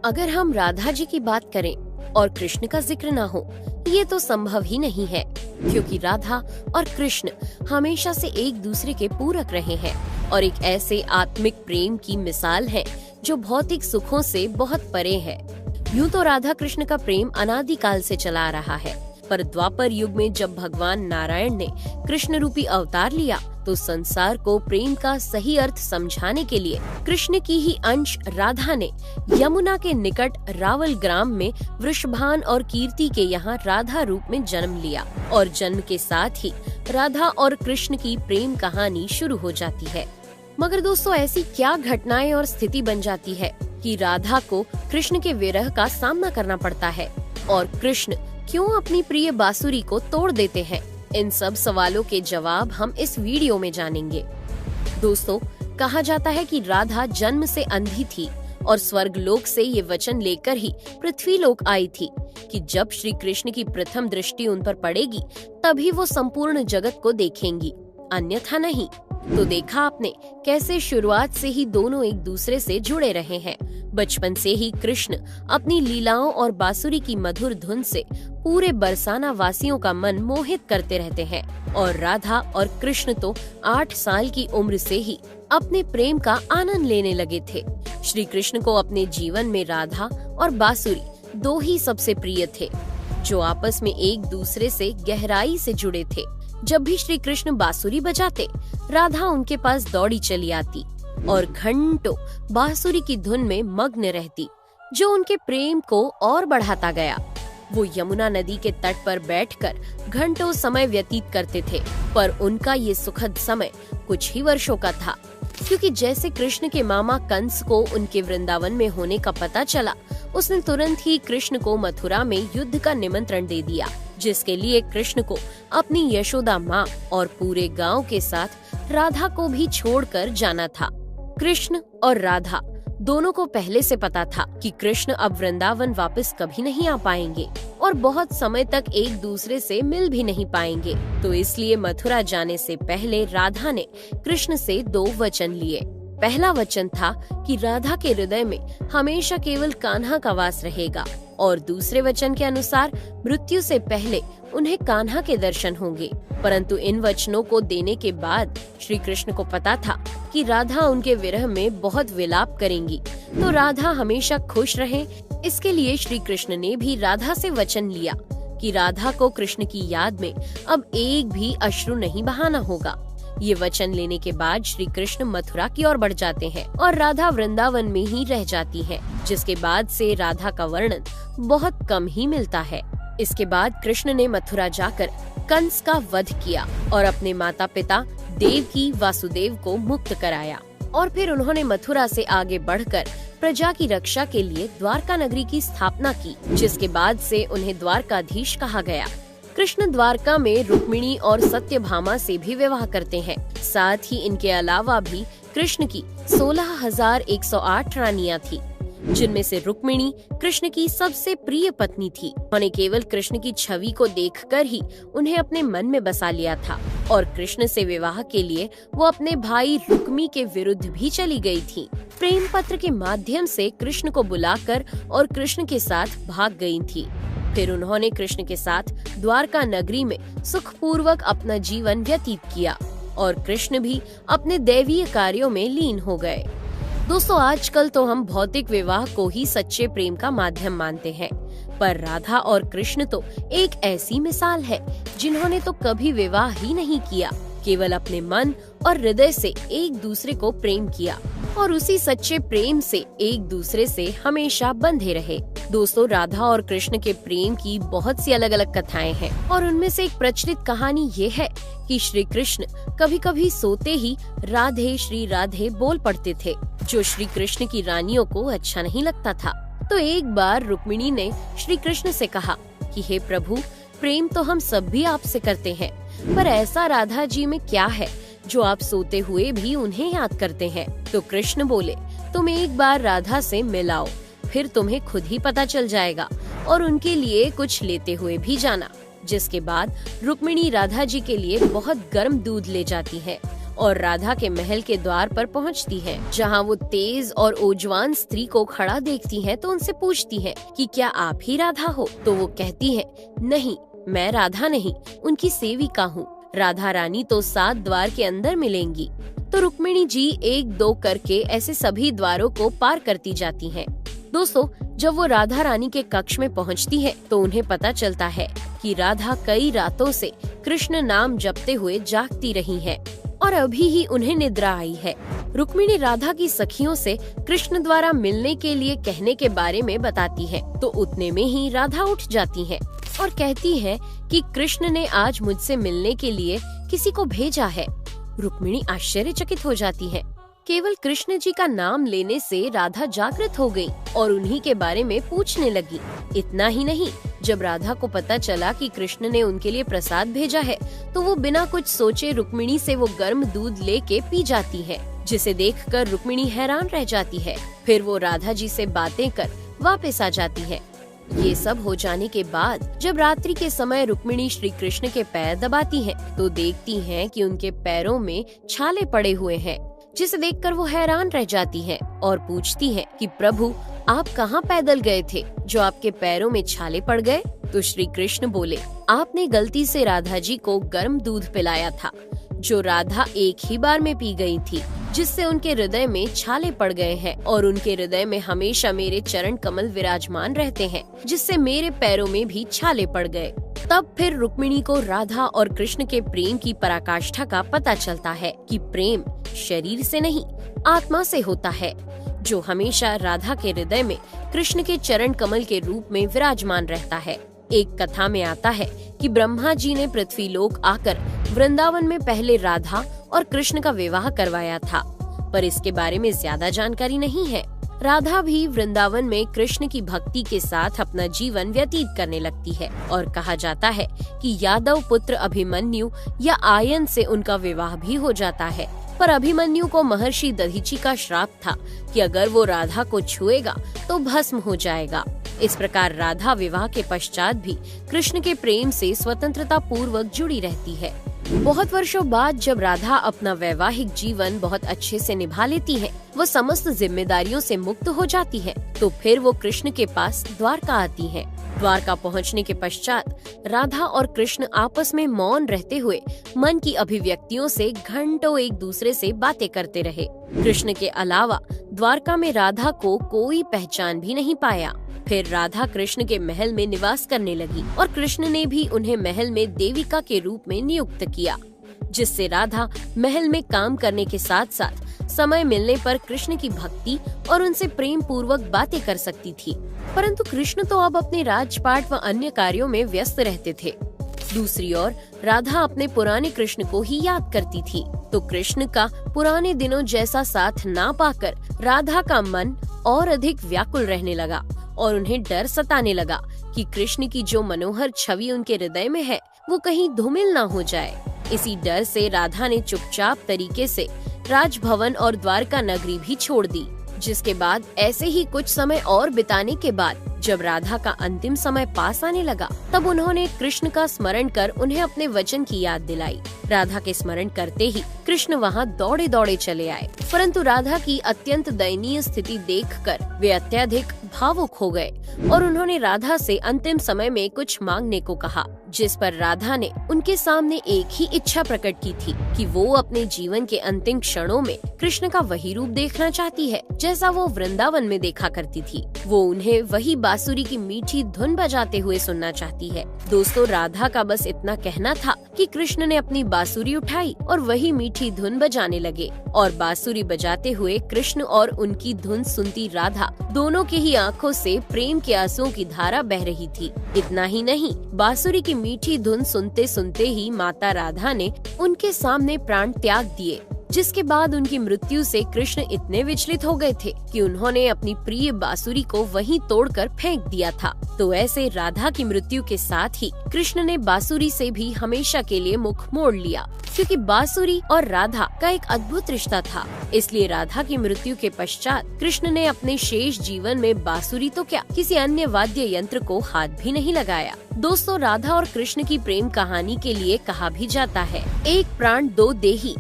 अगर हम राधा जी की बात करें और कृष्ण का जिक्र ना हो, ये तो संभव ही नहीं है, क्योंकि राधा और कृष्ण हमेशा से एक दूसरे के पूरक रहे हैं और एक ऐसे आत्मिक प्रेम की मिसाल है जो भौतिक सुखों से बहुत परे है। यूं तो राधा कृष्ण का प्रेम अनादिकाल से चला आ रहा है, पर द्वापर युग में जब भगवान नारायण ने कृष्ण रूपी अवतार लिया तो संसार को प्रेम का सही अर्थ समझाने के लिए कृष्ण की ही अंश राधा ने यमुना के निकट रावल ग्राम में वृषभान और कीर्ति के यहाँ राधा रूप में जन्म लिया और जन्म के साथ ही राधा और कृष्ण की प्रेम कहानी शुरू हो जाती है। मगर दोस्तों, ऐसी क्या घटनाएं और स्थिति बन जाती है कि राधा को कृष्ण के विरह का सामना करना पड़ता है और कृष्ण क्यों अपनी प्रिय बांसुरी को तोड़ देते हैं? इन सब सवालों के जवाब हम इस वीडियो में जानेंगे। दोस्तों, कहा जाता है कि राधा जन्म से अंधी थी और स्वर्ग लोक से ये वचन लेकर ही पृथ्वी लोक आई थी कि जब श्री कृष्ण की प्रथम दृष्टि उन पर पड़ेगी तभी वो संपूर्ण जगत को देखेंगी, अन्यथा नहीं। तो देखा आपने कैसे शुरुआत से ही दोनों एक दूसरे से जुड़े रहे हैं। बचपन से ही कृष्ण अपनी लीलाओं और बांसुरी की मधुर धुन से पूरे बरसाना वासियों का मन मोहित करते रहते हैं और राधा और कृष्ण तो 8 साल की उम्र से ही अपने प्रेम का आनंद लेने लगे थे। श्री कृष्ण को अपने जीवन में राधा और बांसुरी दो ही सबसे प्रिय थे, जो आपस में एक दूसरे से गहराई से जुड़े थे। जब भी श्री कृष्ण बांसुरी बजाते, राधा उनके पास दौड़ी चली आती और घंटों बांसुरी की धुन में मग्न रहती, जो उनके प्रेम को और बढ़ाता गया। वो यमुना नदी के तट पर बैठकर घंटों समय व्यतीत करते थे, पर उनका ये सुखद समय कुछ ही वर्षों का था, क्योंकि जैसे कृष्ण के मामा कंस को उनके वृंदावन में होने का पता चला, उसने तुरंत ही कृष्ण को मथुरा में युद्ध का निमंत्रण दे दिया, जिसके लिए कृष्ण को अपनी यशोदा माँ और पूरे गांव के साथ राधा को भी छोड़कर जाना था। कृष्ण और राधा दोनों को पहले से पता था कि कृष्ण अब वृंदावन वापस कभी नहीं आ पाएंगे और बहुत समय तक एक दूसरे से मिल भी नहीं पाएंगे, तो इसलिए मथुरा जाने से पहले राधा ने कृष्ण से 2 वचन लिए। पहला वचन था कि राधा के हृदय में हमेशा केवल कान्हा का वास रहेगा और दूसरे वचन के अनुसार मृत्यु से पहले उन्हें कान्हा के दर्शन होंगे। परंतु इन वचनों को देने के बाद श्री कृष्ण को पता था कि राधा उनके विरह में बहुत विलाप करेंगी, तो राधा हमेशा खुश रहे, इसके लिए श्री कृष्ण ने भी राधा से वचन लिया कि राधा को कृष्ण की याद में अब एक भी अश्रु नहीं बहाना होगा। ये वचन लेने के बाद श्री कृष्ण मथुरा की ओर बढ़ जाते हैं और राधा वृंदावन में ही रह जाती है, जिसके बाद से राधा का वर्णन बहुत कम ही मिलता है। इसके बाद कृष्ण ने मथुरा जाकर कंस का वध किया और अपने माता पिता देवकी वासुदेव को मुक्त कराया और फिर उन्होंने मथुरा से आगे बढ़कर प्रजा की रक्षा के लिए द्वारका नगरी की स्थापना की, जिसके बाद से उन्हें द्वारकाधीश कहा गया। कृष्ण द्वारका में रुक्मिणी और सत्यभामा से भी विवाह करते हैं। साथ ही इनके अलावा भी कृष्ण की 16,108 रानियां थी, जिनमें से रुक्मिणी कृष्ण की सबसे प्रिय पत्नी थी। उन्होंने केवल कृष्ण की छवि को देखकर ही उन्हें अपने मन में बसा लिया था और कृष्ण से विवाह के लिए वो अपने भाई रुक्मी के विरुद्ध भी चली गई थी। प्रेम पत्र के माध्यम से कृष्ण को बुलाकर और कृष्ण के साथ भाग गई थी। फिर उन्होंने कृष्ण के साथ द्वारका नगरी में सुखपूर्वक अपना जीवन व्यतीत किया और कृष्ण भी अपने दैवीय कार्यों में लीन हो गए। दोस्तों, आजकल तो हम भौतिक विवाह को ही सच्चे प्रेम का माध्यम मानते हैं, पर राधा और कृष्ण तो एक ऐसी मिसाल है जिन्होंने तो कभी विवाह ही नहीं किया, केवल अपने मन और हृदय से एक दूसरे को प्रेम किया और उसी सच्चे प्रेम से एक दूसरे से हमेशा बंधे रहे। दोस्तों, राधा और कृष्ण के प्रेम की बहुत सी अलग अलग कथाएं हैं और उनमें से एक प्रचलित कहानी ये है कि श्री कृष्ण कभी कभी सोते ही राधे श्री राधे बोल पड़ते थे, जो श्री कृष्ण की रानियों को अच्छा नहीं लगता था। तो एक बार रुक्मिणी ने श्री कृष्ण से कहा कि हे प्रभु, प्रेम तो हम सब भी आपसे करते हैं, पर ऐसा राधा जी में क्या है जो आप सोते हुए भी उन्हें याद करते हैं? तो कृष्ण बोले, तुम एक बार राधा से मिलाओ, फिर तुम्हें खुद ही पता चल जाएगा और उनके लिए कुछ लेते हुए भी जाना। जिसके बाद रुक्मिणी राधा जी के लिए बहुत गर्म दूध ले जाती है और राधा के महल के द्वार पर पहुंचती हैं, जहां वो तेज और ओजवान स्त्री को खड़ा देखती हैं, तो उनसे पूछती हैं कि क्या आप ही राधा हो? तो वो कहती है, नहीं, मैं राधा नहीं, उनकी सेविका हूँ। राधा रानी तो 7 द्वार के अंदर मिलेंगी। तो रुक्मिणी जी 1-2 करके ऐसे सभी द्वारों को पार करती जाती हैं। दोस्तों, जब वो राधा रानी के कक्ष में पहुंचती है तो उन्हें पता चलता है कि राधा कई रातों से कृष्ण नाम जपते हुए जागती रही है और अभी ही उन्हें निद्रा आई है। रुक्मिणी राधा की सखियों से कृष्ण द्वारा मिलने के लिए कहने के बारे में बताती है, तो उतने में ही राधा उठ जाती है और कहती है कि कृष्ण ने आज मुझसे मिलने के लिए किसी को भेजा है। रुक्मिणी आश्चर्यचकित हो जाती है। केवल कृष्ण जी का नाम लेने से राधा जागृत हो गई और उन्हीं के बारे में पूछने लगी। इतना ही नहीं, जब राधा को पता चला कि कृष्ण ने उनके लिए प्रसाद भेजा है, तो वो बिना कुछ सोचे रुक्मिणी से वो गर्म दूध लेके पी जाती है, जिसे देखकर रुक्मिणी हैरान रह जाती है। फिर वो राधा जी से बातें कर वापस आ जाती है। ये सब हो जाने के बाद जब रात्रि के समय रुक्मिणी श्री कृष्ण के पैर दबाती है, तो देखती है कि उनके पैरों में छाले पड़े हुए हैं, जिसे देखकर वो हैरान रह जाती है और पूछती है कि प्रभु, आप कहाँ पैदल गए थे जो आपके पैरों में छाले पड़ गए? तो श्री कृष्ण बोले, आपने गलती से राधा जी को गर्म दूध पिलाया था, जो राधा एक ही बार में पी गई थी, जिससे उनके हृदय में छाले पड़ गए हैं और उनके हृदय में हमेशा मेरे चरण कमल विराजमान रहते हैं, जिससे मेरे पैरों में भी छाले पड़ गए। तब फिर रुक्मिणी को राधा और कृष्ण के प्रेम की पराकाष्ठा का पता चलता है कि प्रेम शरीर से नहीं, आत्मा से होता है, जो हमेशा राधा के हृदय में कृष्ण के चरण कमल के रूप में विराजमान रहता है। एक कथा में आता है कि ब्रह्मा जी ने पृथ्वी लोक आकर वृंदावन में पहले राधा और कृष्ण का विवाह करवाया था, पर इसके बारे में ज्यादा जानकारी नहीं है। राधा भी वृंदावन में कृष्ण की भक्ति के साथ अपना जीवन व्यतीत करने लगती है और कहा जाता है कि यादव पुत्र अभिमन्यु या आयन से उनका विवाह भी हो जाता है। पर अभिमन्यु को महर्षि दधीची का श्राप था कि अगर वो राधा को छुएगा तो भस्म हो जाएगा। इस प्रकार राधा विवाह के पश्चात भी कृष्ण के प्रेम से स्वतंत्रता पूर्वक जुड़ी रहती है। बहुत वर्षों बाद जब राधा अपना वैवाहिक जीवन बहुत अच्छे से निभा लेती है, वो समस्त जिम्मेदारियों से मुक्त हो जाती है, तो फिर वो कृष्ण के पास द्वारका आती है। द्वारका पहुंचने के पश्चात राधा और कृष्ण आपस में मौन रहते हुए मन की अभिव्यक्तियों से घंटों एक दूसरे से बातें करते रहे। कृष्ण के अलावा द्वारका में राधा को कोई पहचान भी नहीं पाया। फिर राधा कृष्ण के महल में निवास करने लगी और कृष्ण ने भी उन्हें महल में देविका के रूप में नियुक्त किया, जिससे राधा महल में काम करने के साथ साथ समय मिलने पर कृष्ण की भक्ति और उनसे प्रेम पूर्वक बातें कर सकती थी। परंतु कृष्ण तो अब अपने राजपाट व अन्य कार्यों में व्यस्त रहते थे। दूसरी ओर राधा अपने पुराने कृष्ण को ही याद करती थी, तो कृष्ण का पुराने दिनों जैसा साथ ना पाकर राधा का मन और अधिक व्याकुल रहने लगा और उन्हें डर सताने लगा कि कृष्ण की जो मनोहर छवि उनके हृदय में है वो कहीं धूमिल ना हो जाए। इसी डर से राधा ने चुपचाप तरीके से राजभवन और द्वारका नगरी भी छोड़ दी। जिसके बाद ऐसे ही कुछ समय और बिताने के बाद जब राधा का अंतिम समय पास आने लगा, तब उन्होंने कृष्ण का स्मरण कर उन्हें अपने वचन की याद दिलाई। राधा के स्मरण करते ही कृष्ण वहाँ दौड़े दौड़े चले आए, परंतु राधा की अत्यंत दयनीय स्थिति देखकर वे अत्यधिक भावुक हो गए और उन्होंने राधा से अंतिम समय में कुछ मांगने को कहा, जिस पर राधा ने उनके सामने एक ही इच्छा प्रकट की थी कि वो अपने जीवन के अंतिम क्षणों में कृष्ण का वही रूप देखना चाहती है जैसा वो वृंदावन में देखा करती थी। वो उन्हें वही बांसुरी की मीठी धुन बजाते हुए सुनना चाहती है। दोस्तों, राधा का बस इतना कहना था कि कृष्ण ने अपनी बांसुरी उठाई और वही मीठी धुन बजाने लगे और बांसुरी बजाते हुए कृष्ण और उनकी धुन सुनती राधा दोनों की ही आंखों से प्रेम के आंसुओं की धारा बह रही थी। इतना ही नहीं, बांसुरी की मीठी धुन सुनते सुनते ही माता राधा ने उनके सामने प्राण त्याग दिए, जिसके बाद उनकी मृत्यु से कृष्ण इतने विचलित हो गए थे कि उन्होंने अपनी प्रिय बांसुरी को वहीं तोड़कर फेंक दिया था। तो ऐसे राधा की मृत्यु के साथ ही कृष्ण ने बांसुरी से भी हमेशा के लिए मुख मोड़ लिया, क्योंकि बांसुरी और राधा का एक अद्भुत रिश्ता था। इसलिए राधा की मृत्यु के पश्चात कृष्ण ने अपने शेष जीवन में बांसुरी तो क्या, किसी अन्य वाद्य यंत्र को हाथ भी नहीं लगाया। दोस्तों, राधा और कृष्ण की प्रेम कहानी के लिए कहा भी जाता है, एक प्राण दो देही।